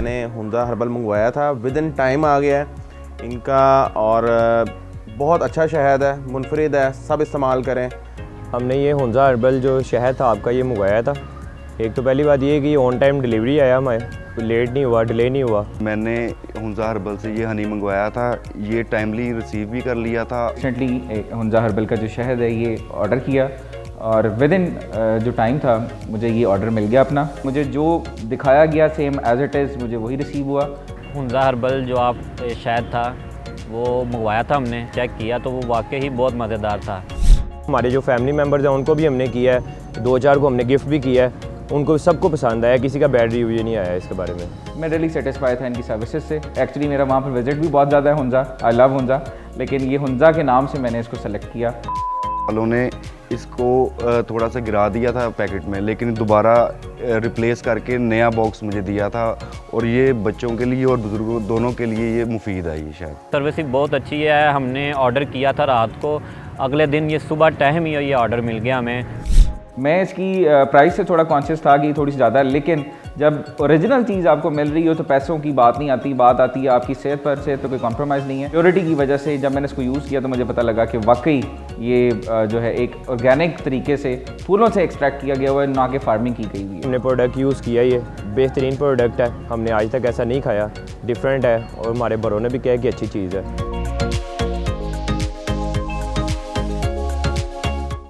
मैंने हुंजा हर्बल मंगवाया था, विद इन टाइम आ गया है इनका, और बहुत अच्छा शहद है, मुनफरिद है, सब इस्तेमाल करें। हमने ये हुंजा हर्बल जो शहद था आपका ये मंगवाया था। एक तो पहली बात ये कि ऑन टाइम डिलीवरी आया हमारे, लेट नहीं हुआ, डिले नहीं हुआ। मैंने हुंजा हर्बल से ये हनी मंगवाया था, ये टाइमली रिसीव भी कर लिया था। रिसेंटली हुंजा हर्बल का जो शहद है ये ऑर्डर किया और विद इन जो टाइम था मुझे ये ऑर्डर मिल गया अपना। मुझे जो दिखाया गया सेम एज इट इज़ मुझे वही रिसीव हुआ। हुंजा हर्बल जो आप शायद था वो मंगवाया था, हमने चेक किया तो वो वाकई ही बहुत मज़ेदार था। हमारे जो फैमिली मेम्बर्स हैं उनको भी हमने किया है, 2-4 को हमने गिफ्ट भी किया है, उनको सबको पसंद आया, किसी का बैड रिव्यू नहीं आया इसके बारे में। मैं रियली सेटिस्फाई था इनकी सर्विसेज से। एक्चुअली मेरा वहाँ पर विजिट भी बहुत ज़्यादा है हुंजा, आई लव हुंजा, लेकिन ये हुंजा के नाम से मैंने इसको सेलेक्ट किया। वालों ने इसको थोड़ा सा गिरा दिया था पैकेट में, लेकिन दोबारा रिप्लेस करके नया बॉक्स मुझे दिया था, और ये बच्चों के लिए और बुज़ुर्गों दोनों के लिए ये मुफीद है ये शायद। सर्विसिंग बहुत अच्छी है। हमने ऑर्डर किया था रात को, अगले दिन ये सुबह टाइम ही ये ऑर्डर मिल गया हमें। मैं इसकी प्राइस से थोड़ा कॉन्शियस था कि थोड़ी सी ज़्यादा है, लेकिन जब ओरिजिनल चीज़ आपको मिल रही हो तो पैसों की बात नहीं आती, बात आती है आपकी सेहत पर। सेहत पर कोई कॉम्प्रोमाइज़ नहीं है। प्योरिटी की वजह से जब मैंने इसको यूज़ किया तो मुझे पता लगा कि वाकई ये जो है एक ऑर्गेनिक तरीके से फूलों से एक्सट्रैक्ट किया गया हुआ है, ना कि फार्मिंग की गई हुई है। हमने प्रोडक्ट यूज़ किया, ये बेहतरीन प्रोडक्ट है, हमने आज तक ऐसा नहीं खाया, डिफरेंट है, और हमारे बड़ों ने भी कहा कि अच्छी चीज़ है।